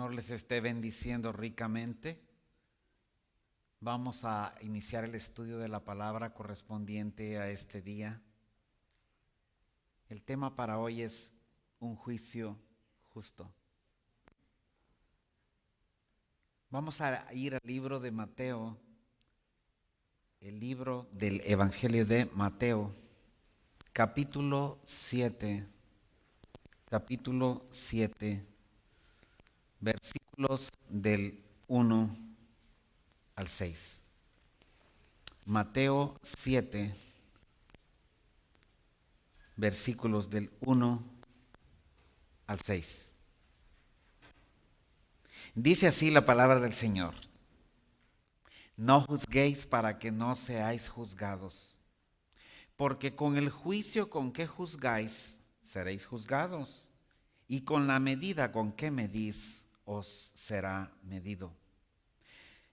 Señor les esté bendiciendo ricamente. Vamos a iniciar el estudio de la palabra correspondiente a este día. El tema para hoy es un juicio justo. Vamos a ir al libro de Mateo, el libro del Evangelio de Mateo, capítulo 7, versículos del 1 al 6. Mateo 7, versículos del 1 al 6. Dice así la palabra del Señor: No juzguéis para que no seáis juzgados, porque con el juicio con que juzgáis seréis juzgados, y con la medida con que medís os será medido.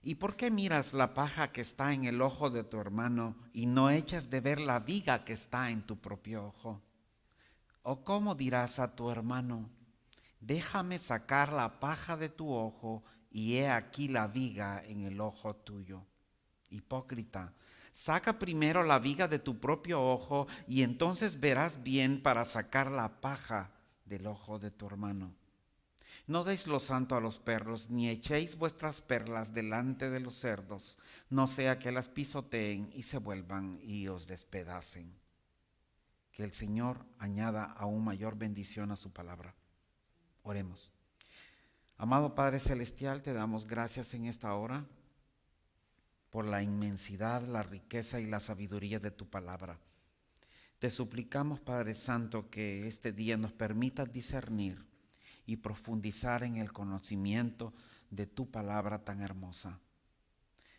¿Y por qué miras la paja que está en el ojo de tu hermano y no echas de ver la viga que está en tu propio ojo? ¿O cómo dirás a tu hermano: déjame sacar la paja de tu ojo y he aquí la viga en el ojo tuyo? Hipócrita, saca primero la viga de tu propio ojo y entonces verás bien para sacar la paja del ojo de tu hermano. No deis lo santo a los perros, ni echéis vuestras perlas delante de los cerdos, no sea que las pisoteen y se vuelvan y os despedacen. Que el Señor añada aún mayor bendición a su palabra. Oremos. Amado Padre Celestial, te damos gracias en esta hora por la inmensidad, la riqueza y la sabiduría de tu palabra. Te suplicamos, Padre Santo, que este día nos permita discernir y profundizar en el conocimiento de tu palabra tan hermosa.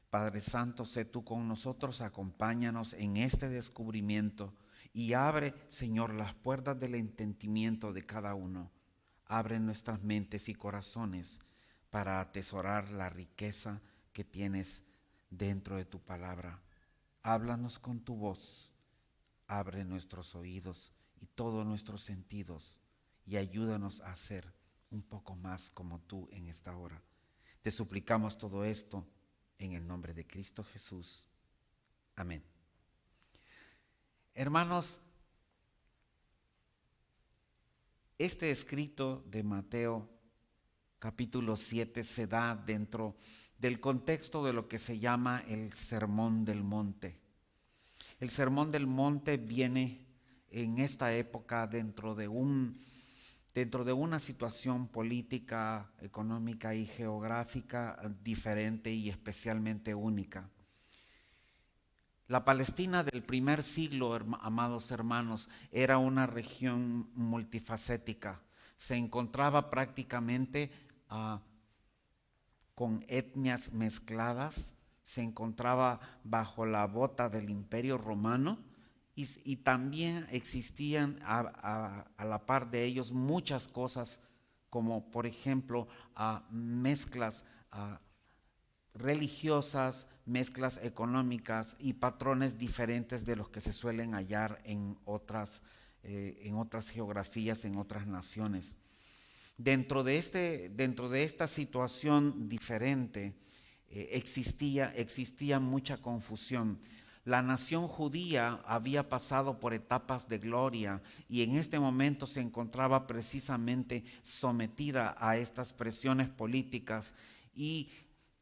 Padre Santo, sé tú con nosotros, acompáñanos en este descubrimiento y abre, Señor, las puertas del entendimiento de cada uno. Abre nuestras mentes y corazones para atesorar la riqueza que tienes dentro de tu palabra. Háblanos con tu voz, abre nuestros oídos y todos nuestros sentidos y ayúdanos a ser un poco más como tú en esta hora. Te suplicamos todo esto en el nombre de Cristo Jesús. Amén. Hermanos, este escrito de Mateo capítulo 7 se da dentro del contexto de lo que se llama el Sermón del Monte. El Sermón del Monte viene en esta época dentro de una situación política, económica y geográfica diferente y especialmente única. La Palestina del primer siglo, amados hermanos, era una región multifacética. Se encontraba prácticamente con etnias mezcladas, se encontraba bajo la bota del Imperio Romano y también existían a la par de ellos muchas cosas como por ejemplo mezclas religiosas, mezclas económicas y patrones diferentes de los que se suelen hallar en otras geografías, en otras naciones. Dentro de esta situación diferente existía mucha confusión. La nación judía había pasado por etapas de gloria y en este momento se encontraba precisamente sometida a estas presiones políticas y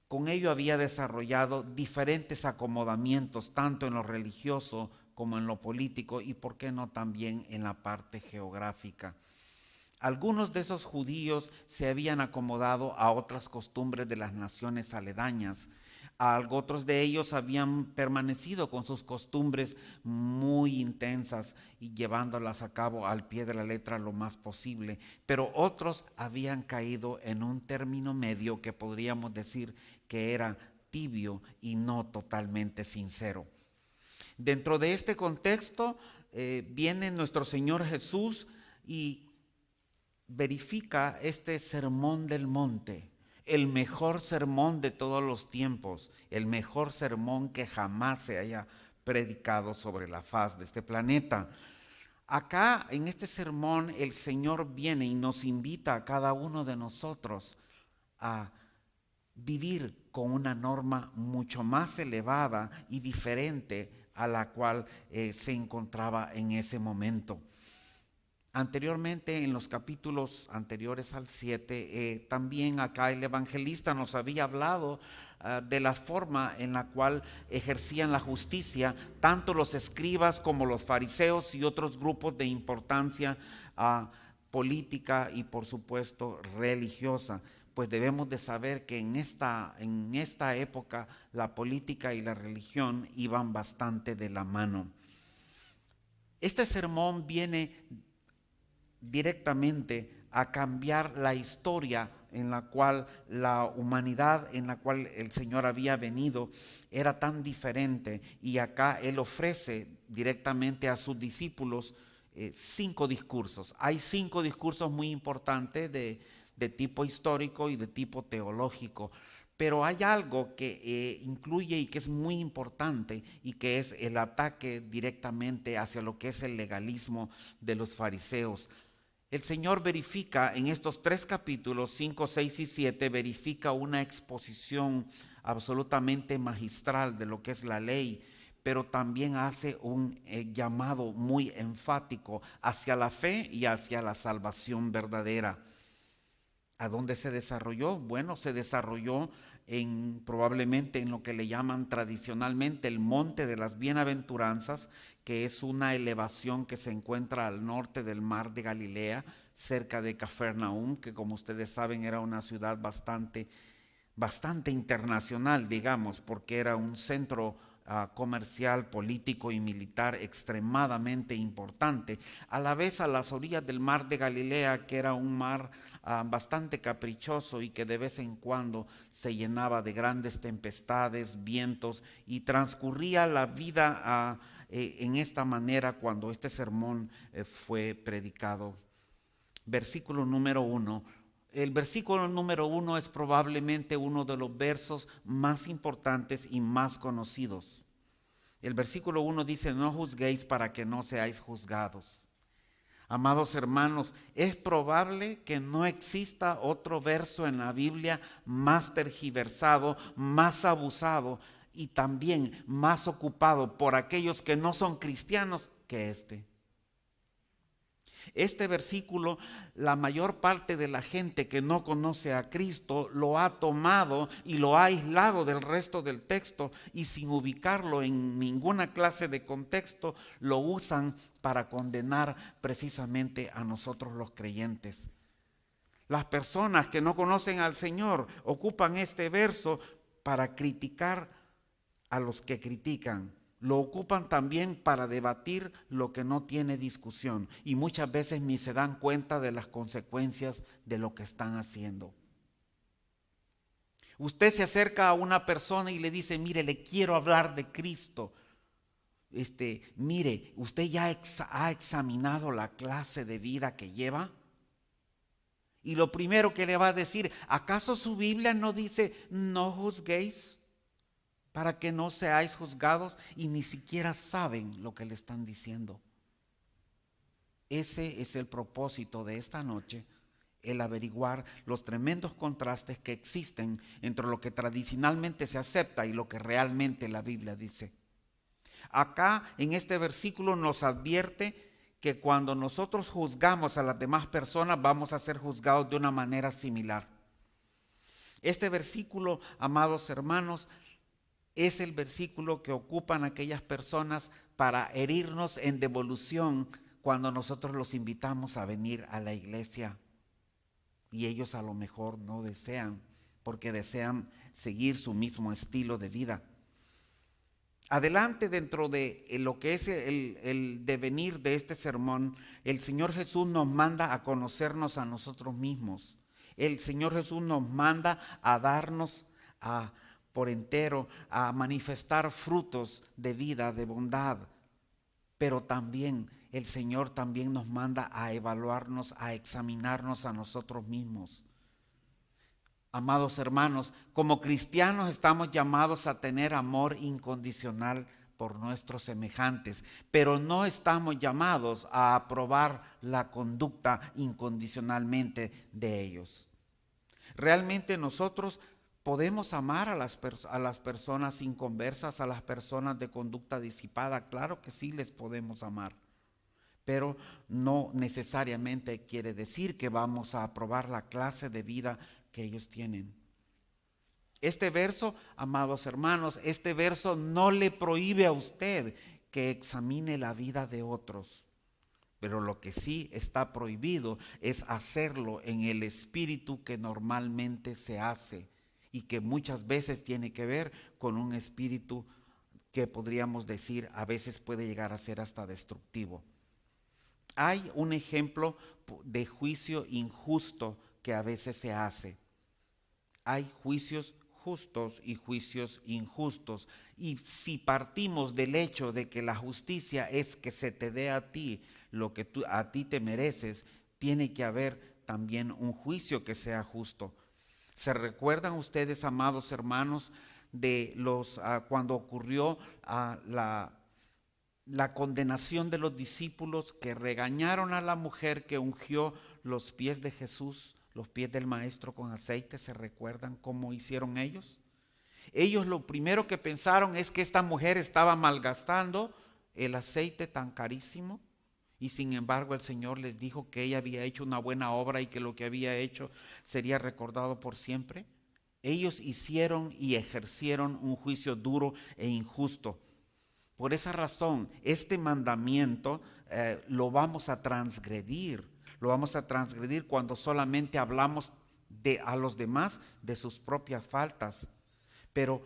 con ello había desarrollado diferentes acomodamientos, tanto en lo religioso como en lo político y, por qué no, también en la parte geográfica. Algunos de esos judíos se habían acomodado a otras costumbres de las naciones aledañas. Otros de ellos habían permanecido con sus costumbres muy intensas y llevándolas a cabo al pie de la letra lo más posible, pero otros habían caído en un término medio que podríamos decir que era tibio y no totalmente sincero. Dentro de este contexto viene nuestro Señor Jesús y verifica este sermón del monte, el mejor sermón de todos los tiempos, el mejor sermón que jamás se haya predicado sobre la faz de este planeta. Acá en este sermón el Señor viene y nos invita a cada uno de nosotros a vivir con una norma mucho más elevada y diferente a la cual se encontraba en ese momento. Anteriormente, en los capítulos anteriores al 7, también acá el evangelista nos había hablado de la forma en la cual ejercían la justicia, tanto los escribas como los fariseos y otros grupos de importancia política y por supuesto religiosa. Pues debemos de saber que en esta época la política y la religión iban bastante de la mano. Este sermón viene directamente a cambiar la historia en la cual la humanidad, en la cual el Señor había venido, era tan diferente, y acá Él ofrece directamente a sus discípulos 5 discursos. Hay 5 discursos muy importantes de tipo histórico y de tipo teológico, pero hay algo que incluye y que es muy importante, y que es el ataque directamente hacia lo que es el legalismo de los fariseos. El Señor verifica en estos 3 capítulos, 5, 6 y 7, verifica una exposición absolutamente magistral de lo que es la ley, pero también hace un llamado muy enfático hacia la fe y hacia la salvación verdadera. ¿A dónde se desarrolló? Bueno, se desarrolló probablemente en lo que le llaman tradicionalmente el Monte de las Bienaventuranzas, que es una elevación que se encuentra al norte del mar de Galilea, cerca de Cafarnaúm, que como ustedes saben era una ciudad bastante internacional, digamos, porque era un centro comercial, político y militar extremadamente importante. A la vez, a las orillas del mar de Galilea, que era un mar bastante caprichoso y que de vez en cuando se llenaba de grandes tempestades, vientos, y transcurría la vida en esta manera cuando este sermón fue predicado. Versículo número 1. El versículo número 1 es probablemente uno de los versos más importantes y más conocidos. El versículo 1 dice: no juzguéis para que no seáis juzgados. Amados hermanos, es probable que no exista otro verso en la Biblia más tergiversado, más abusado y también más ocupado por aquellos que no son cristianos que este. Este versículo, la mayor parte de la gente que no conoce a Cristo lo ha tomado y lo ha aislado del resto del texto, y sin ubicarlo en ninguna clase de contexto, lo usan para condenar precisamente a nosotros los creyentes. Las personas que no conocen al Señor ocupan este verso para criticar a los que critican. Lo ocupan también para debatir lo que no tiene discusión, y muchas veces ni se dan cuenta de las consecuencias de lo que están haciendo. Usted se acerca a una persona y le dice: mire, le quiero hablar de Cristo. Mire, ¿usted ya ha examinado la clase de vida que lleva? Y lo primero que le va a decir: ¿acaso su Biblia no dice no juzguéis para que no seáis juzgados? Y ni siquiera saben lo que le están diciendo. Ese es el propósito de esta noche, el averiguar los tremendos contrastes que existen entre lo que tradicionalmente se acepta y lo que realmente la Biblia dice. Acá en este versículo nos advierte que cuando nosotros juzgamos a las demás personas, vamos a ser juzgados de una manera similar. Este versículo, amados hermanos, es el versículo que ocupan aquellas personas para herirnos en devolución cuando nosotros los invitamos a venir a la iglesia, y ellos a lo mejor no desean, porque desean seguir su mismo estilo de vida. Adelante, dentro de lo que es el devenir de este sermón, el Señor Jesús nos manda a conocernos a nosotros mismos. El Señor Jesús nos manda a darnos por entero, a manifestar frutos de vida, de bondad. Pero también el Señor también nos manda a evaluarnos, a examinarnos a nosotros mismos. Amados hermanos, como cristianos estamos llamados a tener amor incondicional por nuestros semejantes, pero no estamos llamados a aprobar la conducta incondicionalmente de ellos. Realmente nosotros podemos amar a las personas inconversas, a las personas de conducta disipada. Claro que sí les podemos amar, pero no necesariamente quiere decir que vamos a aprobar la clase de vida que ellos tienen. Este verso, amados hermanos, este verso no le prohíbe a usted que examine la vida de otros. Pero lo que sí está prohibido es hacerlo en el espíritu que normalmente se hace y que muchas veces tiene que ver con un espíritu que podríamos decir a veces puede llegar a ser hasta destructivo. Hay un ejemplo de juicio injusto que a veces se hace. Hay juicios justos y juicios injustos. Y si partimos del hecho de que la justicia es que se te dé a ti lo que a ti te mereces, tiene que haber también un juicio que sea justo. ¿Se recuerdan ustedes, amados hermanos, de cuando ocurrió la condenación de los discípulos que regañaron a la mujer que ungió los pies de Jesús, los pies del maestro con aceite? ¿Se recuerdan cómo hicieron ellos? Ellos lo primero que pensaron es que esta mujer estaba malgastando el aceite tan carísimo, y sin embargo el Señor les dijo que ella había hecho una buena obra y que lo que había hecho sería recordado por siempre. Ellos hicieron y ejercieron un juicio duro e injusto. Por esa razón, este mandamiento lo vamos a transgredir. Lo vamos a transgredir cuando solamente hablamos a los demás de sus propias faltas. Pero,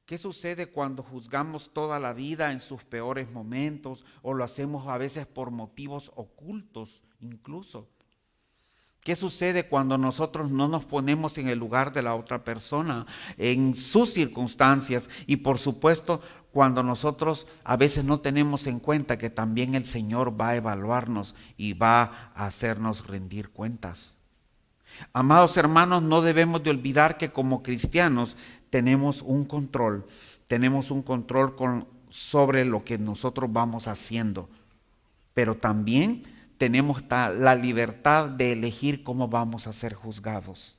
¿qué sucede cuando juzgamos toda la vida en sus peores momentos o lo hacemos a veces por motivos ocultos incluso? ¿Qué sucede cuando nosotros no nos ponemos en el lugar de la otra persona, en sus circunstancias? Y por supuesto, cuando nosotros a veces no tenemos en cuenta que también el Señor va a evaluarnos y va a hacernos rendir cuentas. Amados hermanos, no debemos de olvidar que como cristianos tenemos un control sobre lo que nosotros vamos haciendo, pero también tenemos la libertad de elegir cómo vamos a ser juzgados.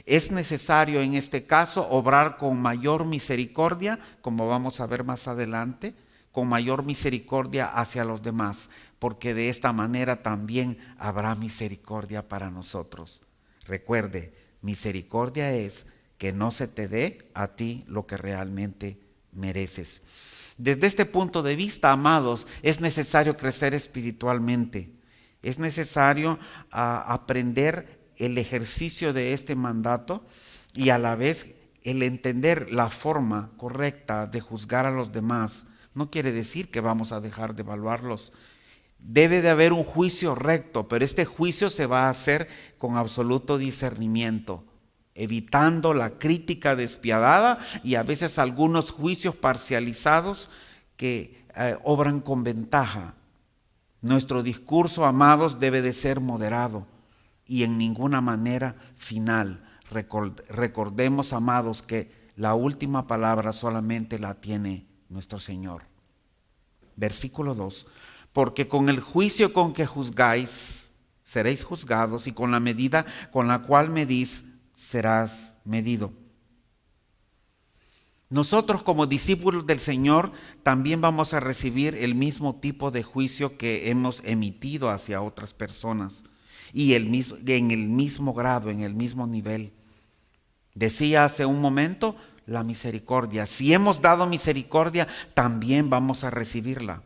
Es necesario en este caso obrar con mayor misericordia, como vamos a ver más adelante, con mayor misericordia hacia los demás, porque de esta manera también habrá misericordia para nosotros. Recuerde, misericordia es que no se te dé a ti lo que realmente mereces. Desde este punto de vista, amados, es necesario crecer espiritualmente. Es necesario aprender el ejercicio de este mandato y a la vez el entender la forma correcta de juzgar a los demás. No quiere decir que vamos a dejar de evaluarlos. Debe de haber un juicio recto, pero este juicio se va a hacer con absoluto discernimiento, evitando la crítica despiadada y a veces algunos juicios parcializados que obran con ventaja. Nuestro discurso, amados, debe de ser moderado y en ninguna manera final. Recordemos, amados, que la última palabra solamente la tiene nuestro Señor. Versículo 2. Porque con el juicio con que juzgáis, seréis juzgados, y con la medida con la cual medís, serás medido. Nosotros como discípulos del Señor también vamos a recibir el mismo tipo de juicio que hemos emitido hacia otras personas y en el mismo grado, en el mismo nivel. Decía hace un momento, la misericordia. Si hemos dado misericordia, también vamos a recibirla.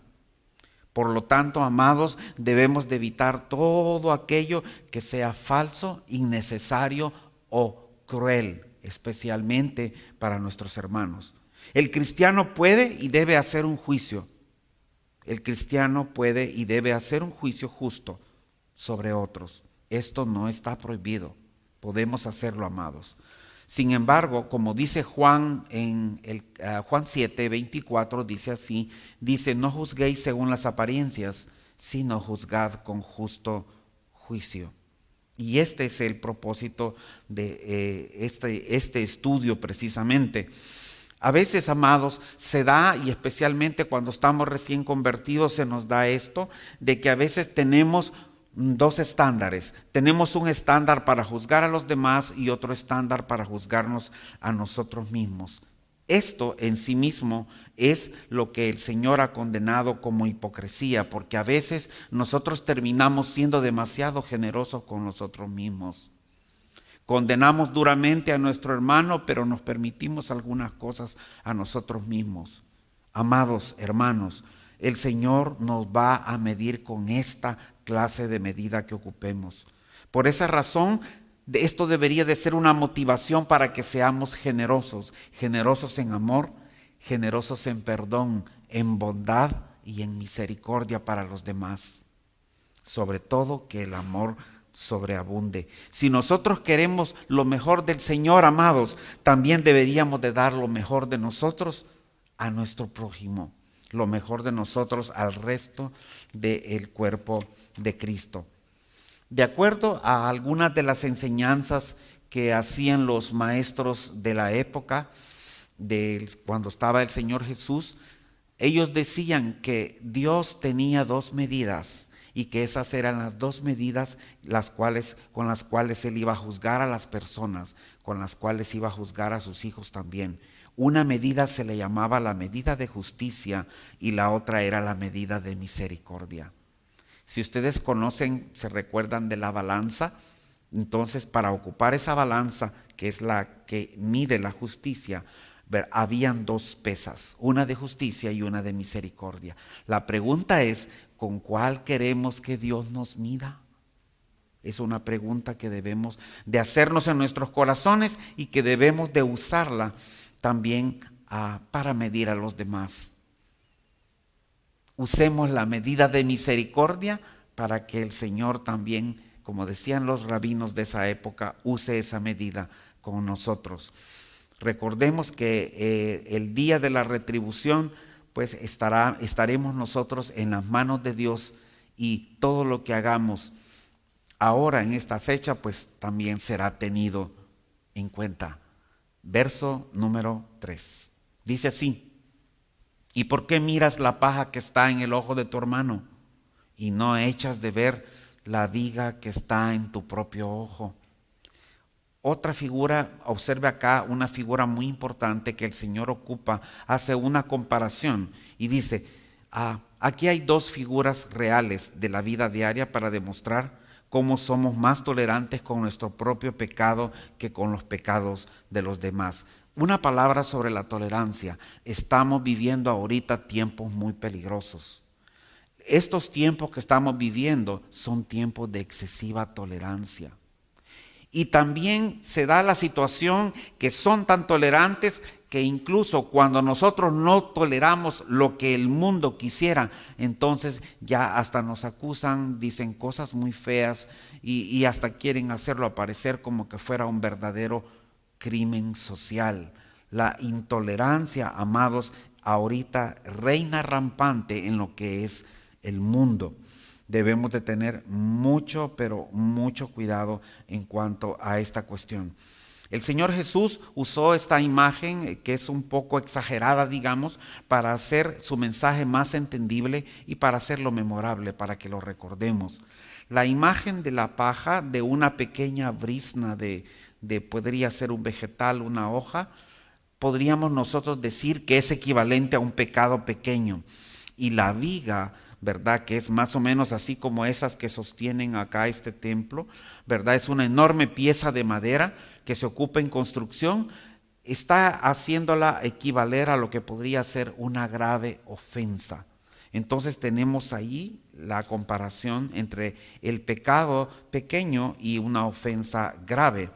Por lo tanto, amados, debemos de evitar todo aquello que sea falso, innecesario o cruel, especialmente para nuestros hermanos. El cristiano puede y debe hacer un juicio. El cristiano puede y debe hacer un juicio justo sobre otros. Esto no está prohibido. Podemos hacerlo, amados. Sin embargo, como dice Juan en Juan 7, 24, dice así, dice, no juzguéis según las apariencias, sino juzgad con justo juicio. Y este es el propósito de este estudio precisamente. A veces, amados, se da, y especialmente cuando estamos recién convertidos, se nos da esto, de que a veces tenemos dos estándares. Tenemos un estándar para juzgar a los demás y otro estándar para juzgarnos a nosotros mismos. Esto en sí mismo es lo que el Señor ha condenado como hipocresía, porque a veces nosotros terminamos siendo demasiado generosos con nosotros mismos. Condenamos duramente a nuestro hermano, pero nos permitimos algunas cosas a nosotros mismos. Amados hermanos, el Señor nos va a medir con esta clase de medida que ocupemos. Por esa razón, esto debería de ser una motivación para que seamos generosos, generosos en amor, generosos en perdón, en bondad y en misericordia para los demás. Sobre todo que el amor sobreabunde. Si nosotros queremos lo mejor del Señor, amados, también deberíamos de dar lo mejor de nosotros a nuestro prójimo, lo mejor de nosotros al resto del cuerpo de Cristo. De acuerdo a algunas de las enseñanzas que hacían los maestros de la época, cuando estaba el Señor Jesús, ellos decían que Dios tenía dos medidas y que esas eran las dos medidas con las cuales Él iba a juzgar a las personas, con las cuales iba a juzgar a sus hijos también. Una medida se le llamaba la medida de justicia y la otra era la medida de misericordia. Si ustedes conocen, se recuerdan de la balanza, entonces para ocupar esa balanza, que es la que mide la justicia, habían dos pesas, una de justicia y una de misericordia. La pregunta es, ¿con cuál queremos que Dios nos mida? Es una pregunta que debemos de hacernos en nuestros corazones y que debemos de usarla también para medir a los demás. Usemos la medida de misericordia para que el Señor también, como decían los rabinos de esa época, use esa medida con nosotros. Recordemos que el día de la retribución, pues estaremos nosotros en las manos de Dios y todo lo que hagamos ahora en esta fecha, pues también será tenido en cuenta. Verso número 3. Dice así: ¿y por qué miras la paja que está en el ojo de tu hermano y no echas de ver la viga que está en tu propio ojo? Otra figura, observe acá una figura muy importante que el Señor ocupa, hace una comparación y dice, aquí hay dos figuras reales de la vida diaria para demostrar cómo somos más tolerantes con nuestro propio pecado que con los pecados de los demás. Una palabra sobre la tolerancia. Estamos viviendo ahorita tiempos muy peligrosos. Estos tiempos que estamos viviendo son tiempos de excesiva tolerancia. Y también se da la situación que son tan tolerantes que incluso cuando nosotros no toleramos lo que el mundo quisiera, entonces ya hasta nos acusan, dicen cosas muy feas y hasta quieren hacerlo aparecer como que fuera un verdadero crimen social. La intolerancia, amados, ahorita reina rampante en lo que es el mundo. Debemos de tener mucho, pero mucho cuidado en cuanto a esta cuestión. El Señor Jesús usó esta imagen, que es un poco exagerada, digamos, para hacer su mensaje más entendible y para hacerlo memorable, para que lo recordemos. La imagen de la paja, de una pequeña brizna podría ser un vegetal, una hoja, podríamos nosotros decir que es equivalente a un pecado pequeño. Y la viga, ¿verdad? Que es más o menos así como esas que sostienen acá este templo, ¿verdad? Es una enorme pieza de madera que se ocupa en construcción, está haciéndola equivaler a lo que podría ser una grave ofensa. Entonces tenemos ahí la comparación entre el pecado pequeño y una ofensa grave.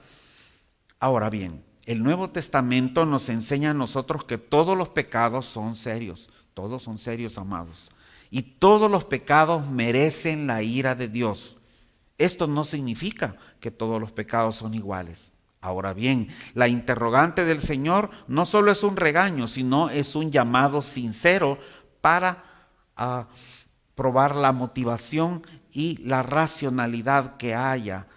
Ahora bien, el Nuevo Testamento nos enseña a nosotros que todos los pecados son serios, todos son serios, amados. Y todos los pecados merecen la ira de Dios. Esto no significa que todos los pecados son iguales. Ahora bien, la interrogante del Señor no solo es un regaño, sino es un llamado sincero para probar la motivación y la racionalidad que haya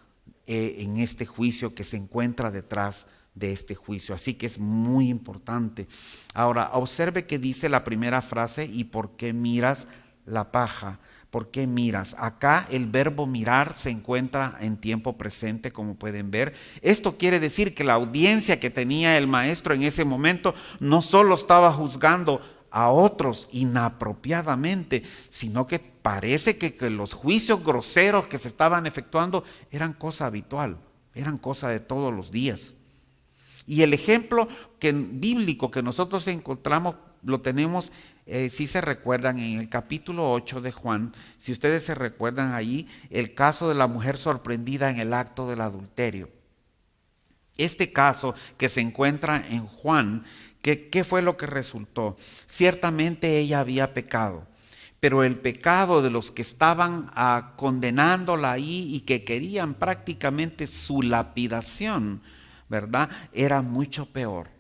en este juicio, que se encuentra detrás de este juicio. Así que es muy importante. Ahora, observe que dice la primera frase: ¿y por qué miras la paja? ¿Por qué miras? Acá el verbo mirar se encuentra en tiempo presente, como pueden ver. Esto quiere decir que la audiencia que tenía el maestro en ese momento no solo estaba juzgando a otros inapropiadamente, sino que parece que los juicios groseros que se estaban efectuando eran cosa habitual, eran cosa de todos los días. Y el ejemplo bíblico que nosotros encontramos lo tenemos, si se recuerdan, en el capítulo 8 de Juan. Si ustedes se recuerdan allí, el caso de la mujer sorprendida en el acto del adulterio. Este caso que se encuentra en Juan, ¿qué fue lo que resultó? Ciertamente ella había pecado, pero el pecado de los que estaban condenándola ahí y que querían prácticamente su lapidación, ¿verdad?, era mucho peor.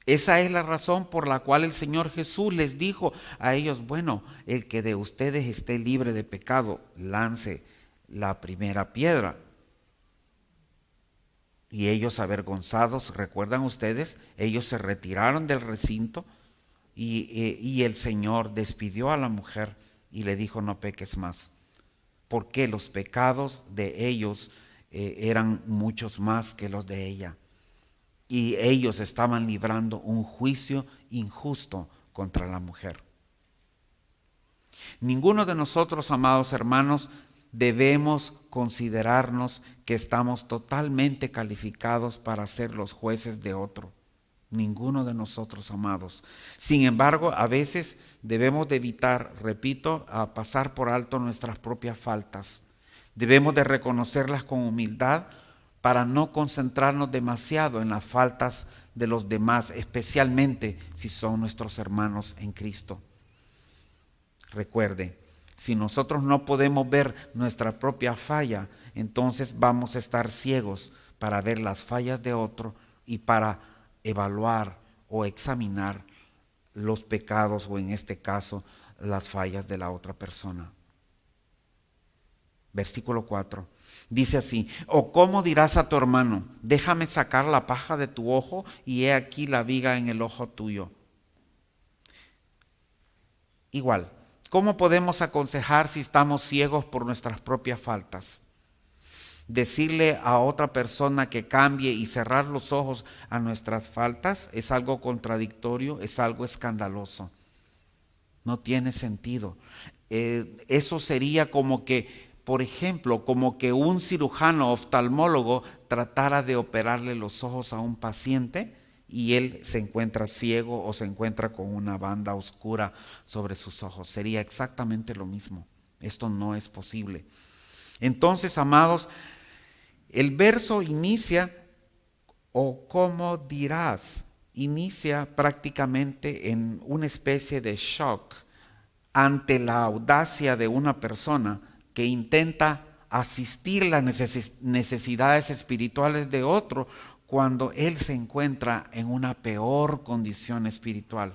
Esa es la razón por la cual el Señor Jesús les dijo a ellos: bueno, el que de ustedes esté libre de pecado, lance la primera piedra. Y ellos, avergonzados, recuerdan ustedes, ellos se retiraron del recinto y el Señor despidió a la mujer y le dijo: no peques más, porque los pecados de ellos eran muchos más que los de ella. Y ellos estaban librando un juicio injusto contra la mujer. Ninguno de nosotros, amados hermanos, debemos considerarnos que estamos totalmente calificados para ser los jueces de otro. Ninguno de nosotros, amados. Sin embargo, a veces debemos de evitar, repito, a pasar por alto nuestras propias faltas. Debemos de reconocerlas con humildad para no concentrarnos demasiado en las faltas de los demás, especialmente si son nuestros hermanos en Cristo. Recuerde, si nosotros no podemos ver nuestra propia falla, entonces vamos a estar ciegos para ver las fallas de otro y para evaluar o examinar los pecados, o en este caso las fallas de la otra persona. Versículo 4, dice así: ¿o cómo dirás a tu hermano, déjame sacar la paja de tu ojo y he aquí la viga en el ojo tuyo? Igual, ¿cómo podemos aconsejar si estamos ciegos por nuestras propias faltas? Decirle a otra persona que cambie y cerrar los ojos a nuestras faltas es algo contradictorio, es algo escandaloso. No tiene sentido. Eso sería como que, por ejemplo, como que un cirujano oftalmólogo tratara de operarle los ojos a un paciente y él se encuentra ciego o se encuentra con una banda oscura sobre sus ojos. Sería exactamente lo mismo. Esto no es posible. Entonces, amados, el verso inicia, o cómo dirás, inicia prácticamente en una especie de shock ante la audacia de una persona que intenta asistir las necesidades espirituales de otro cuando él se encuentra en una peor condición espiritual.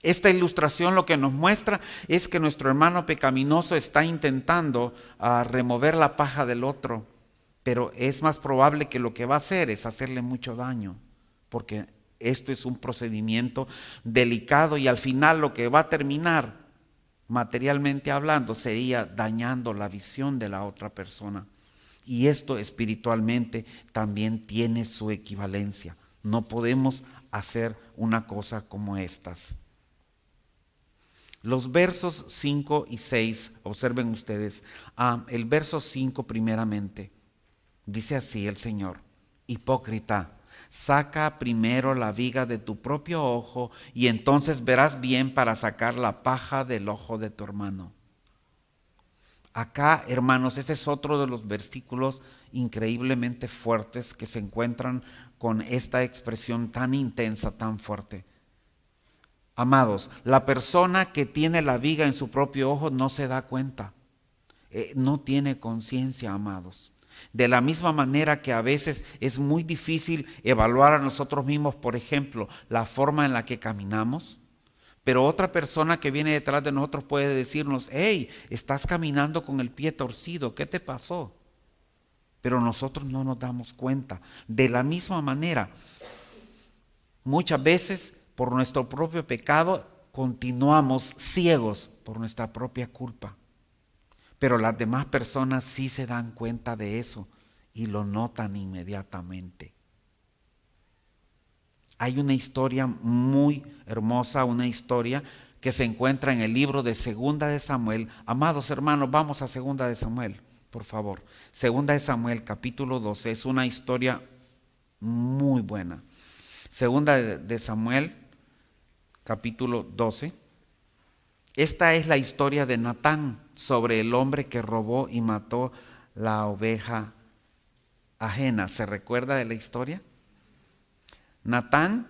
Esta ilustración lo que nos muestra es que nuestro hermano pecaminoso está intentando remover la paja del otro, pero es más probable que lo que va a hacer es hacerle mucho daño, porque esto es un procedimiento delicado y al final lo que va a terminar, materialmente hablando, sería dañando la visión de la otra persona. Y esto espiritualmente también tiene su equivalencia. No podemos hacer una cosa como estas. Los versos 5 y 6, observen ustedes, el verso 5 primeramente, dice así el Señor: hipócrita, saca primero la viga de tu propio ojo y entonces verás bien para sacar la paja del ojo de tu hermano. Acá, hermanos, este es otro de los versículos increíblemente fuertes que se encuentran con esta expresión tan intensa, tan fuerte. Amados, la persona que tiene la viga en su propio ojo no se da cuenta, no tiene conciencia, amados. De la misma manera que a veces es muy difícil evaluar a nosotros mismos, por ejemplo, la forma en la que caminamos, pero otra persona que viene detrás de nosotros puede decirnos: hey, estás caminando con el pie torcido, ¿qué te pasó? Pero nosotros no nos damos cuenta. De la misma manera, muchas veces por nuestro propio pecado continuamos ciegos por nuestra propia culpa. Pero las demás personas sí se dan cuenta de eso y lo notan inmediatamente. Hay una historia muy hermosa, una historia que se encuentra en el libro de Segunda de Samuel. Amados hermanos, vamos a Segunda de Samuel, por favor. Segunda de Samuel, capítulo 12, es una historia muy buena. Segunda de Samuel, capítulo 12. Esta es la historia de Natán sobre el hombre que robó y mató la oveja ajena. ¿Se recuerda de la historia? Natán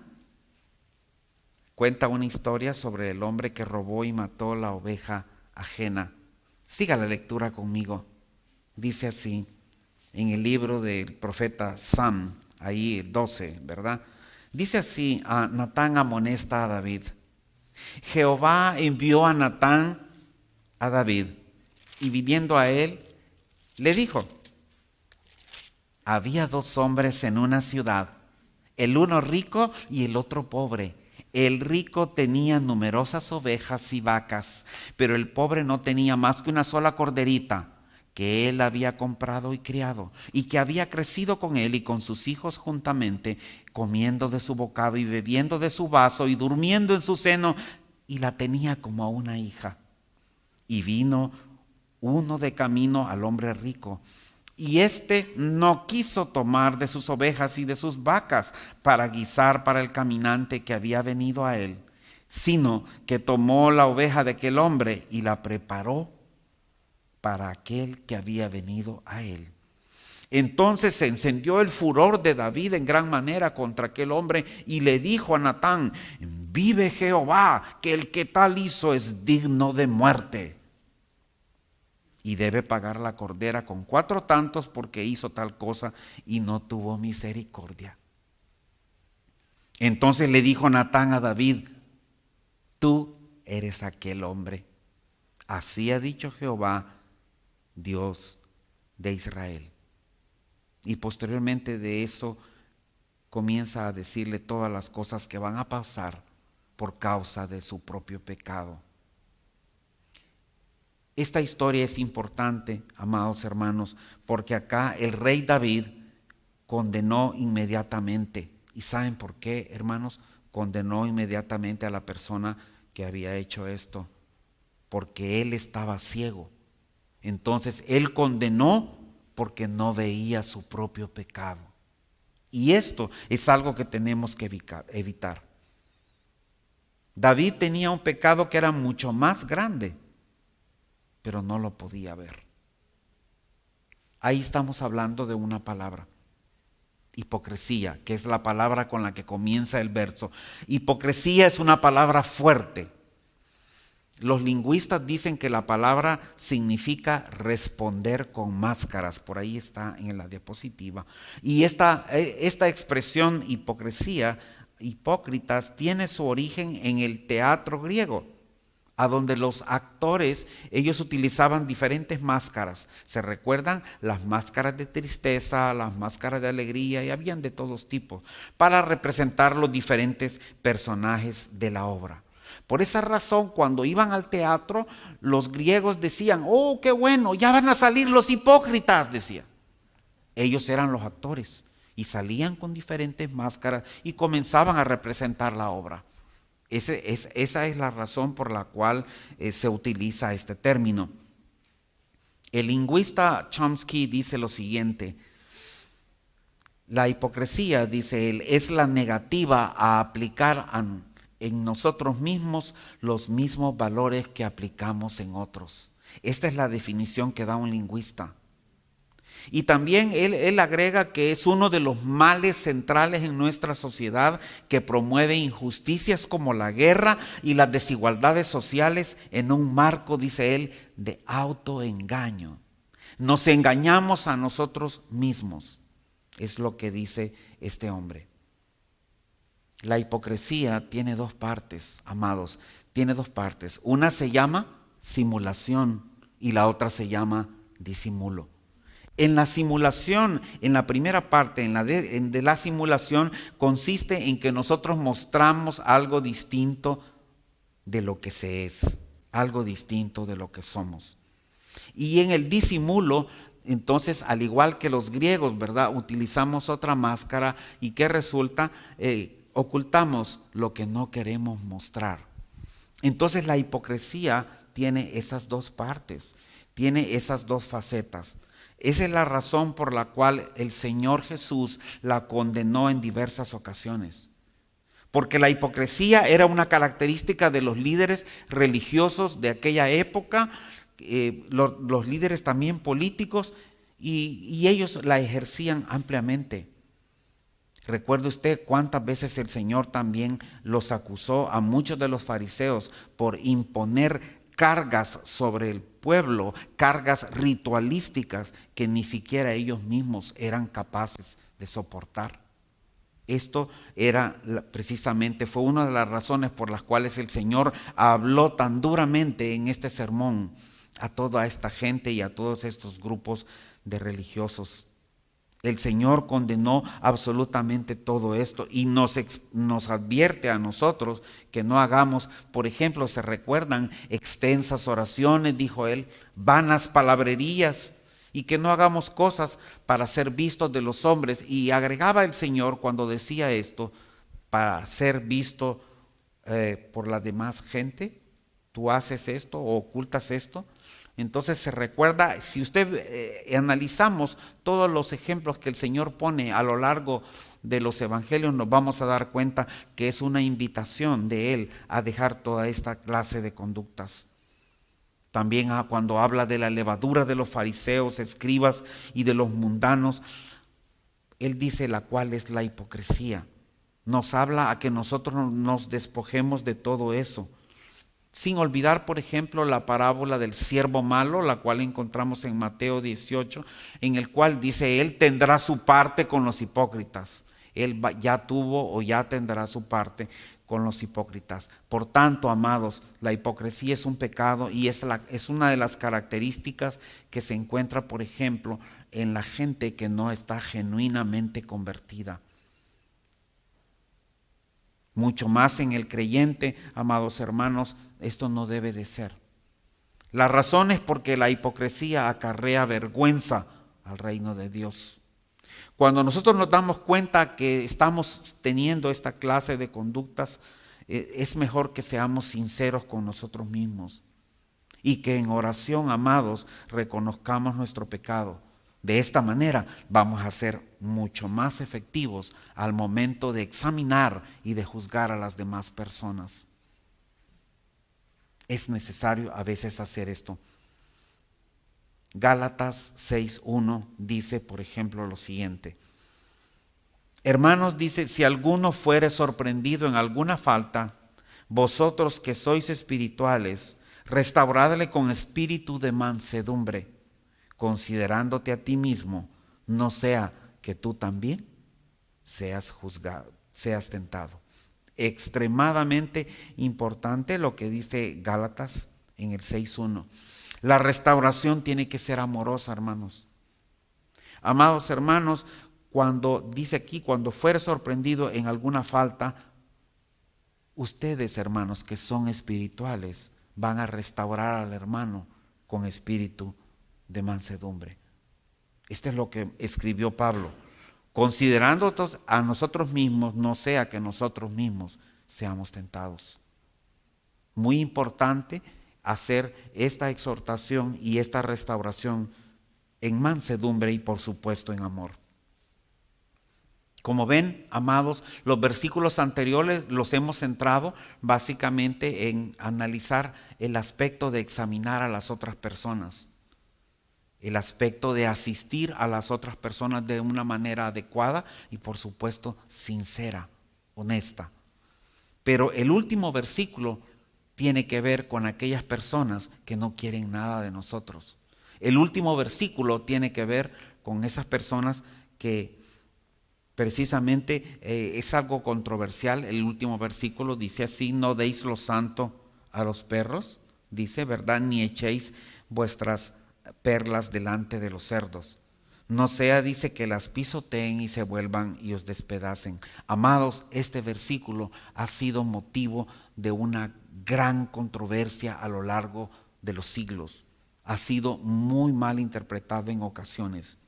cuenta una historia sobre el hombre que robó y mató la oveja ajena. Siga la lectura conmigo. Dice así en el libro del profeta Sam, ahí 12, ¿verdad? Dice así: Natán amonesta a David. Jehová envió a Natán a David, y viniendo a él, le dijo: había dos hombres en una ciudad, el uno rico y el otro pobre. El rico tenía numerosas ovejas y vacas, pero el pobre no tenía más que una sola corderita que él había comprado y criado, y que había crecido con él y con sus hijos juntamente, comiendo de su bocado y bebiendo de su vaso y durmiendo en su seno, y la tenía como a una hija. Y vino uno de camino al hombre rico, y éste no quiso tomar de sus ovejas y de sus vacas para guisar para el caminante que había venido a él, sino que tomó la oveja de aquel hombre y la preparó para aquel que había venido a él. Entonces se encendió el furor de David en gran manera contra aquel hombre y le dijo a Natán: vive Jehová, que el que tal hizo es digno de muerte, y debe pagar la cordera con 4 tantos porque hizo tal cosa y no tuvo misericordia. Entonces le dijo Natán a David: tú eres aquel hombre. Así ha dicho Jehová, Dios de Israel. Y posteriormente de eso comienza a decirle todas las cosas que van a pasar por causa de su propio pecado. Esta historia es importante, amados hermanos, porque acá el rey David condenó inmediatamente. ¿Y saben por qué, hermanos? Condenó inmediatamente a la persona que había hecho esto, porque él estaba ciego. Entonces él condenó porque no veía su propio pecado. Y esto es algo que tenemos que evitar. David tenía un pecado que era mucho más grande, pero no lo podía ver. Ahí estamos hablando de una palabra: hipocresía, que es la palabra con la que comienza el verso. Hipocresía es una palabra fuerte. Los lingüistas dicen que la palabra significa responder con máscaras. Por ahí está en la diapositiva. Y esta expresión hipocresía, hipócritas, tiene su origen en el teatro griego, a donde los actores, ellos utilizaban diferentes máscaras. ¿Se recuerdan? Las máscaras de tristeza, las máscaras de alegría, y habían de todos tipos, para representar los diferentes personajes de la obra. Por esa razón, cuando iban al teatro, los griegos decían: oh, qué bueno, ya van a salir los hipócritas, decían. Ellos eran los actores y salían con diferentes máscaras y comenzaban a representar la obra. Esa es la razón por la cual se utiliza este término. El lingüista Chomsky dice lo siguiente: la hipocresía, dice él, es la negativa a aplicar en nosotros mismos los mismos valores que aplicamos en otros. Esta es la definición que da un lingüista. Y también él agrega que es uno de los males centrales en nuestra sociedad, que promueve injusticias como la guerra y las desigualdades sociales en un marco, dice él, de autoengaño. Nos engañamos a nosotros mismos, es lo que dice este hombre. La hipocresía tiene 2 partes, amados, tiene 2 partes. Una se llama simulación y la otra se llama disimulo. En la simulación, en la primera parte, de la simulación, consiste en que nosotros mostramos algo distinto de lo que se es, algo distinto de lo que somos. Y en el disimulo, entonces, al igual que los griegos, ¿verdad? Utilizamos otra máscara y ¿qué resulta? Ocultamos lo que no queremos mostrar. Entonces la hipocresía tiene esas dos partes, tiene esas dos facetas. Esa es la razón por la cual el Señor Jesús la condenó en diversas ocasiones. Porque la hipocresía era una característica de los líderes religiosos de aquella época, los líderes también políticos, y ellos la ejercían ampliamente. Recuerde usted cuántas veces el Señor también los acusó a muchos de los fariseos por imponer cargas sobre el pueblo, cargas ritualísticas que ni siquiera ellos mismos eran capaces de soportar. Esto era precisamente, fue una de las razones por las cuales el Señor habló tan duramente en este sermón a toda esta gente y a todos estos grupos de religiosos. El Señor condenó absolutamente todo esto y nos advierte a nosotros que no hagamos, por ejemplo, se recuerdan extensas oraciones, dijo él, vanas palabrerías, y que no hagamos cosas para ser vistos de los hombres. Y agregaba el Señor cuando decía esto, para ser visto por la demás gente, tú haces esto o ocultas esto. Entonces se recuerda, si usted analizamos todos los ejemplos que el Señor pone a lo largo de los evangelios, nos vamos a dar cuenta que es una invitación de Él a dejar toda esta clase de conductas. También cuando habla de la levadura de los fariseos, escribas y de los mundanos, Él dice la cual es la hipocresía. Nos habla a que nosotros nos despojemos de todo eso. Sin olvidar, por ejemplo, la parábola del siervo malo, la cual encontramos en Mateo 18, en el cual dice, Él tendrá su parte con los hipócritas. Él ya tuvo o ya tendrá su parte con los hipócritas. Por tanto, amados, la hipocresía es un pecado y es una de las características que se encuentra, por ejemplo, en la gente que no está genuinamente convertida. Mucho más en el creyente, amados hermanos, esto no debe de ser. La razón es porque la hipocresía acarrea vergüenza al reino de Dios. Cuando nosotros nos damos cuenta que estamos teniendo esta clase de conductas, es mejor que seamos sinceros con nosotros mismos y que en oración, amados, reconozcamos nuestro pecado. De esta manera vamos a ser mucho más efectivos al momento de examinar y de juzgar a las demás personas. Es necesario a veces hacer esto. Gálatas 6:1 dice, por ejemplo, lo siguiente. Hermanos, dice, si alguno fuere sorprendido en alguna falta, vosotros que sois espirituales, restauradle con espíritu de mansedumbre, considerándote a ti mismo, no sea que tú también seas juzgado, seas tentado. Extremadamente importante lo que dice Gálatas en el 6:1. La restauración tiene que ser amorosa, hermanos. Amados hermanos, cuando dice aquí, cuando fuere sorprendido en alguna falta, ustedes, hermanos, que son espirituales, van a restaurar al hermano con espíritu de mansedumbre. Esto es lo que escribió Pablo. Considerando a nosotros mismos, no sea que nosotros mismos seamos tentados. Muy importante hacer esta exhortación y esta restauración en mansedumbre y por supuesto en amor. Como ven, amados, los versículos anteriores los hemos centrado básicamente en analizar el aspecto de examinar a las otras personas, el aspecto de asistir a las otras personas de una manera adecuada y por supuesto sincera, honesta. Pero el último versículo tiene que ver con aquellas personas que no quieren nada de nosotros. El último versículo tiene que ver con esas personas que precisamente es algo controversial. El último versículo dice así: no deis lo santo a los perros, dice, ¿verdad? Ni echéis vuestras perlas delante de los cerdos. No sea, dice, que las pisoteen y se vuelvan y os despedacen. Amados, este versículo ha sido motivo de una gran controversia a lo largo de los siglos. Ha sido muy mal interpretado en ocasiones.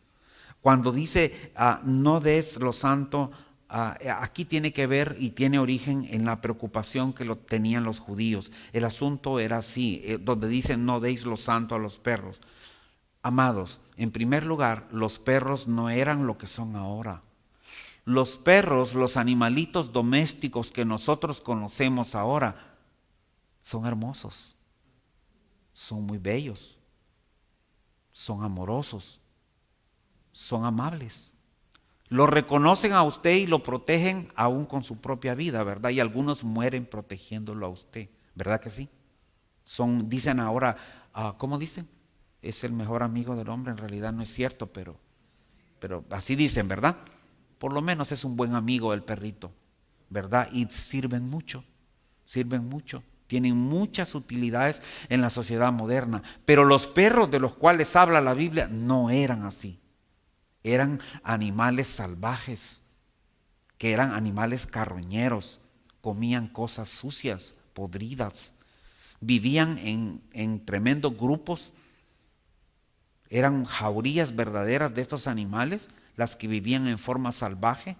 Cuando dice no des lo santo, aquí tiene que ver y tiene origen en la preocupación que lo tenían los judíos. El asunto era así, donde dice no deis lo santo a los perros. Amados, en primer lugar, los perros no eran lo que son ahora. Los perros, los animalitos domésticos que nosotros conocemos ahora, son hermosos, son muy bellos, son amorosos, son amables. Lo reconocen a usted y lo protegen aún con su propia vida, ¿verdad? Y algunos mueren protegiéndolo a usted, ¿verdad que sí? Dicen ahora, ¿cómo dicen? Es el mejor amigo del hombre. En realidad no es cierto, pero así dicen, ¿verdad? Por lo menos es un buen amigo el perrito, ¿verdad? Y sirven mucho, tienen muchas utilidades en la sociedad moderna. Pero los perros de los cuales habla la Biblia no eran así. Eran animales salvajes, que eran animales carroñeros, comían cosas sucias, podridas, vivían en tremendos grupos. Eran jaurías verdaderas de estos animales, las que vivían en forma salvaje,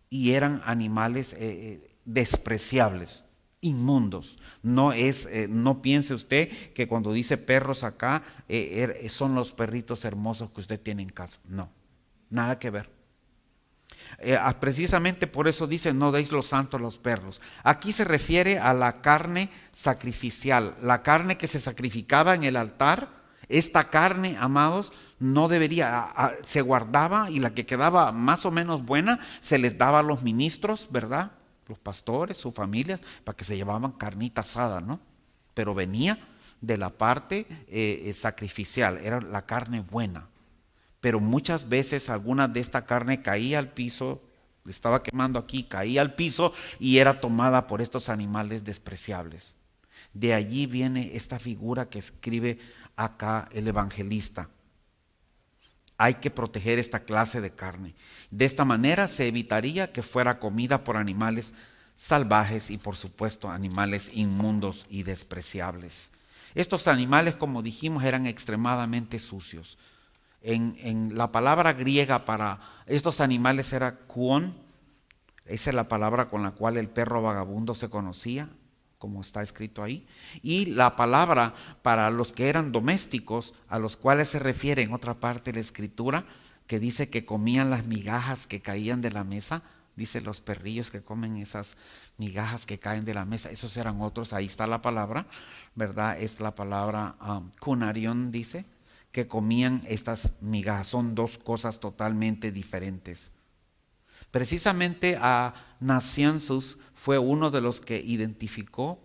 y eran animales despreciables, inmundos. No piense usted que cuando dice perros acá son los perritos hermosos que usted tiene en casa. No, nada que ver. Precisamente por eso dice no deis lo santo a los perros. Aquí se refiere a la carne sacrificial, la carne que se sacrificaba en el altar. Esta carne, amados, no debería, se guardaba, y la que quedaba más o menos buena se les daba a los ministros, ¿verdad? Los pastores, sus familias, para que se llevaban carnita asada, ¿no? Pero venía de la parte sacrificial, era la carne buena. Pero muchas veces alguna de esta carne caía al piso, estaba quemando aquí, caía al piso y era tomada por estos animales despreciables. De allí viene esta figura que escribe acá el evangelista. Hay que proteger esta clase de carne. De esta manera se evitaría que fuera comida por animales salvajes y por supuesto animales inmundos y despreciables. Estos animales, como dijimos, eran extremadamente sucios. En la palabra griega para estos animales era kuon. Esa es la palabra con la cual el perro vagabundo se conocía, como está escrito ahí. Y la palabra para los que eran domésticos, a los cuales se refiere en otra parte de la escritura, que dice que comían las migajas que caían de la mesa. Dice los perrillos que comen esas migajas que caen de la mesa. Esos eran otros, ahí está la palabra, ¿verdad? Es la palabra kunarion, dice, que comían estas migajas. Son dos cosas totalmente diferentes. Precisamente Nacianzus fue uno de los que identificó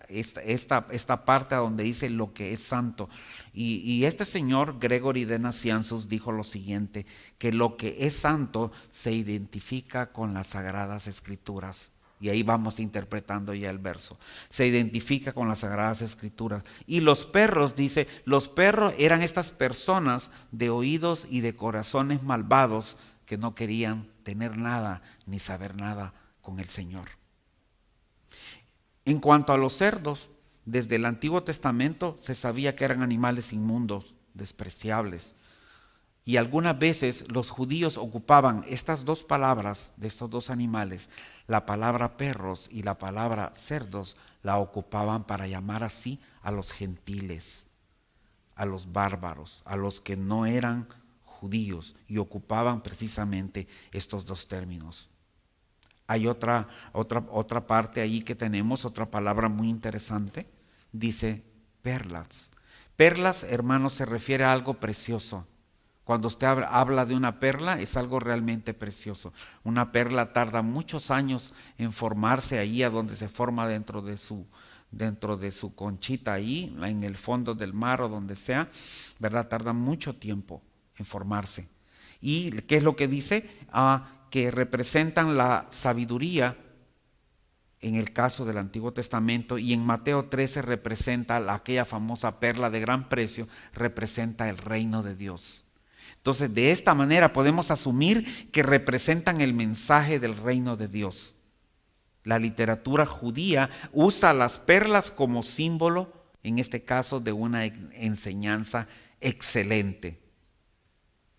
esta parte donde dice lo que es santo. Y este señor Gregory de Nacianzus dijo lo siguiente, que lo que es santo se identifica con las Sagradas Escrituras. Y ahí vamos interpretando ya el verso. Se identifica con las Sagradas Escrituras. Y los perros, dice, los perros eran estas personas de oídos y de corazones malvados que no querían tener nada ni saber nada con el Señor. En cuanto a los cerdos, desde el Antiguo Testamento se sabía que eran animales inmundos, despreciables. Y algunas veces los judíos ocupaban estas dos palabras de estos dos animales, la palabra perros y la palabra cerdos, la ocupaban para llamar así a los gentiles, a los bárbaros, a los que no eran judíos, y ocupaban precisamente estos dos términos. Hay otra parte ahí que tenemos, otra palabra muy interesante, dice perlas. Perlas, hermanos, se refiere a algo precioso. Cuando usted habla de una perla, es algo realmente precioso. Una perla tarda muchos años en formarse ahí a donde se forma dentro de su conchita ahí, en el fondo del mar o donde sea, ¿verdad? Tarda mucho tiempo en formarse. ¿Y qué es lo que dice? Que representan la sabiduría en el caso del Antiguo Testamento, y en Mateo 13 representa aquella famosa perla de gran precio, representa el reino de Dios. Entonces, de esta manera podemos asumir que representan el mensaje del reino de Dios. La literatura judía usa las perlas como símbolo, en este caso, de una enseñanza excelente.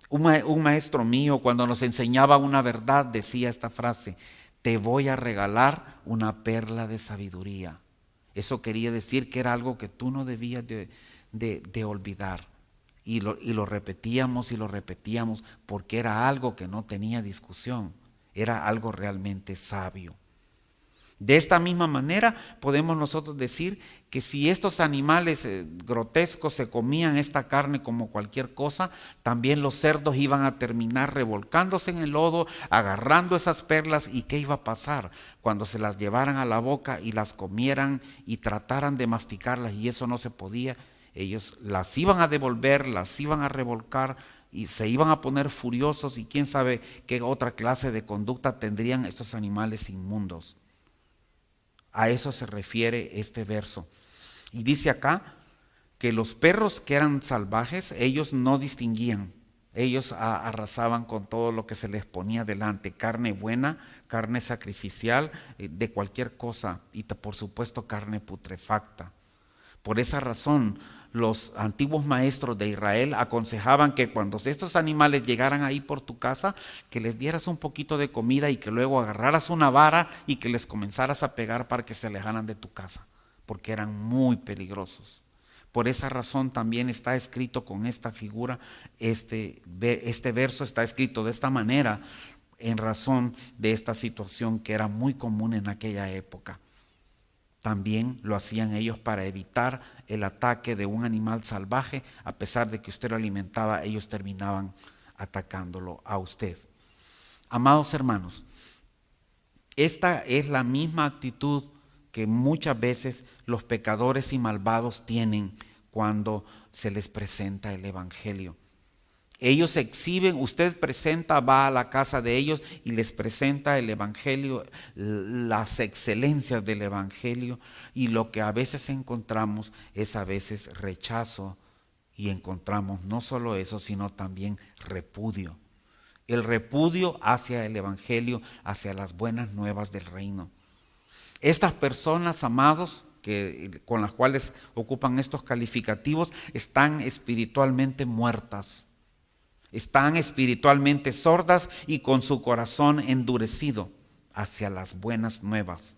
Un maestro mío, cuando nos enseñaba una verdad, decía esta frase: te voy a regalar una perla de sabiduría. Eso quería decir que era algo que tú no debías de olvidar. Y lo repetíamos y lo repetíamos, porque era algo que no tenía discusión, era algo realmente sabio. De esta misma manera podemos nosotros decir que si estos animales grotescos se comían esta carne como cualquier cosa, también los cerdos iban a terminar revolcándose en el lodo, agarrando esas perlas. ¿Y qué iba a pasar? Cuando se las llevaran a la boca y las comieran y trataran de masticarlas, y eso no se podía, ellos las iban a devolver, las iban a revolcar y se iban a poner furiosos, y quién sabe qué otra clase de conducta tendrían estos animales inmundos. A eso se refiere este verso. Y dice acá que los perros que eran salvajes, ellos no distinguían. Ellos arrasaban con todo lo que se les ponía delante: carne buena, carne sacrificial, de cualquier cosa, y por supuesto carne putrefacta. Por esa razón, los antiguos maestros de Israel aconsejaban que cuando estos animales llegaran ahí por tu casa, que les dieras un poquito de comida y que luego agarraras una vara y que les comenzaras a pegar para que se alejaran de tu casa, porque eran muy peligrosos. Por esa razón también está escrito con esta figura, este verso está escrito de esta manera, en razón de esta situación que era muy común en aquella época. También lo hacían ellos para evitar el ataque de un animal salvaje. A pesar de que usted lo alimentaba, ellos terminaban atacándolo a usted. Amados hermanos, esta es la misma actitud que muchas veces los pecadores y malvados tienen cuando se les presenta el Evangelio. Ellos exhiben, usted va a la casa de ellos y les presenta el Evangelio, las excelencias del Evangelio, y lo que a veces encontramos es a veces rechazo, y encontramos no solo eso, sino también repudio. El repudio hacia el Evangelio, hacia las buenas nuevas del reino. Estas personas, amados, con las cuales ocupan estos calificativos, están espiritualmente muertas. Están espiritualmente sordas y con su corazón endurecido hacia las buenas nuevas.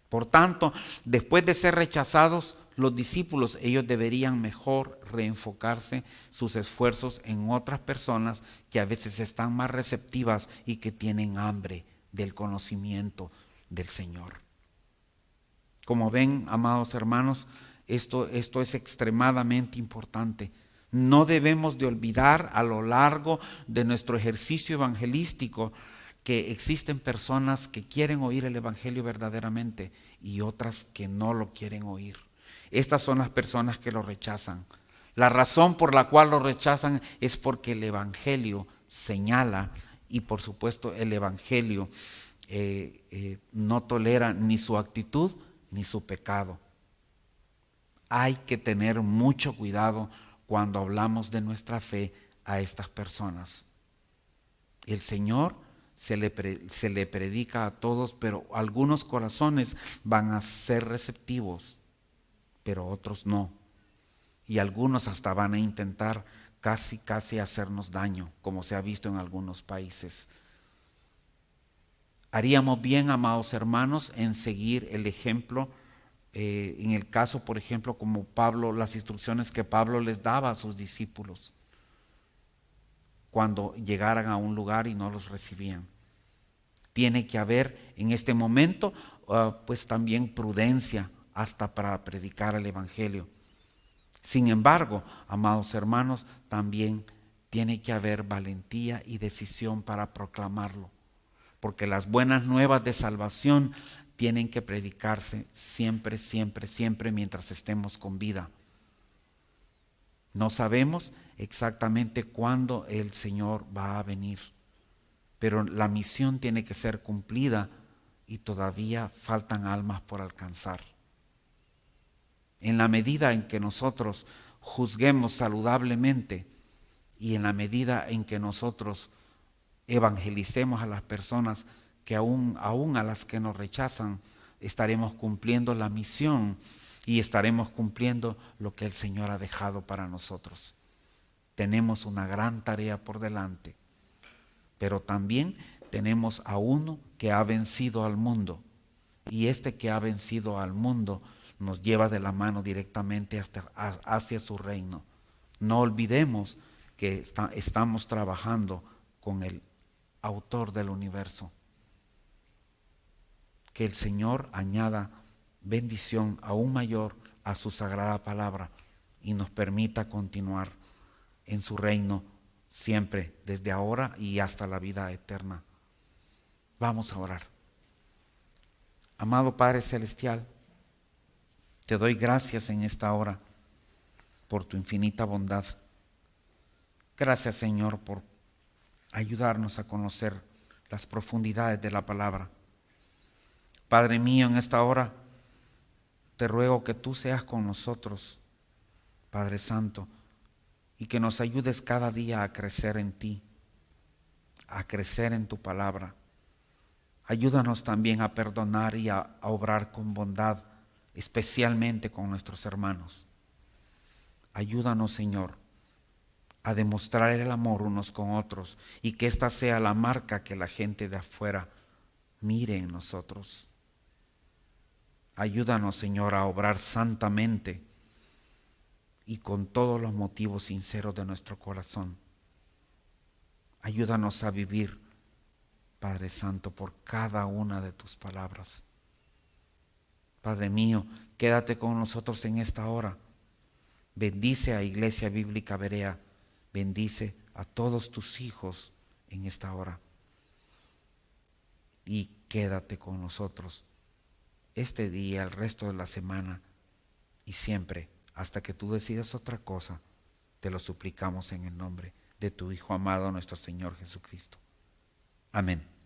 Por tanto, después de ser rechazados, los discípulos, ellos deberían mejor reenfocarse sus esfuerzos en otras personas que a veces están más receptivas y que tienen hambre del conocimiento del Señor. Como ven, amados hermanos, esto es extremadamente importante. No debemos de olvidar a lo largo de nuestro ejercicio evangelístico que existen personas que quieren oír el Evangelio verdaderamente y otras que no lo quieren oír. Estas son las personas que lo rechazan. La razón por la cual lo rechazan es porque el Evangelio señala, y por supuesto el Evangelio no tolera ni su actitud ni su pecado. Hay que tener mucho cuidado cuando hablamos de nuestra fe a estas personas. El Señor se le predica a todos, pero algunos corazones van a ser receptivos, pero otros no. Y algunos hasta van a intentar casi hacernos daño, como se ha visto en algunos países. Haríamos bien, amados hermanos, en seguir el ejemplo, en el caso, por ejemplo, como Pablo, las instrucciones que Pablo les daba a sus discípulos cuando llegaran a un lugar y no los recibían. Tiene que haber en este momento pues también prudencia hasta para predicar el Evangelio. Sin embargo, amados hermanos, también tiene que haber valentía y decisión para proclamarlo, porque las buenas nuevas de salvación tienen que predicarse siempre mientras estemos con vida. No sabemos exactamente cuándo el Señor va a venir, pero la misión tiene que ser cumplida y todavía faltan almas por alcanzar. En la medida en que nosotros juzguemos saludablemente y en la medida en que nosotros evangelicemos a las personas que aún a las que nos rechazan, estaremos cumpliendo la misión y estaremos cumpliendo lo que el Señor ha dejado para nosotros. Tenemos una gran tarea por delante, pero también tenemos a uno que ha vencido al mundo, y este que ha vencido al mundo nos lleva de la mano directamente hacia su reino. No olvidemos que estamos trabajando con el autor del universo. Que el Señor añada bendición aún mayor a su sagrada palabra y nos permita continuar en su reino siempre, desde ahora y hasta la vida eterna. Vamos a orar. Amado Padre Celestial, te doy gracias en esta hora por tu infinita bondad. Gracias, Señor, por ayudarnos a conocer las profundidades de la palabra. Padre mío, en esta hora te ruego que tú seas con nosotros, Padre Santo, y que nos ayudes cada día a crecer en ti, a crecer en tu palabra. Ayúdanos también a perdonar y a obrar con bondad, especialmente con nuestros hermanos. Ayúdanos, Señor, a demostrar el amor unos con otros y que esta sea la marca que la gente de afuera mire en nosotros. Ayúdanos, Señor, a obrar santamente y con todos los motivos sinceros de nuestro corazón. Ayúdanos a vivir, Padre Santo, por cada una de tus palabras. Padre mío, quédate con nosotros en esta hora. Bendice a Iglesia Bíblica Berea. Bendice a todos tus hijos en esta hora. Y quédate con nosotros este día, el resto de la semana y siempre, hasta que tú decidas otra cosa. Te lo suplicamos en el nombre de tu Hijo amado, nuestro Señor Jesucristo. Amén.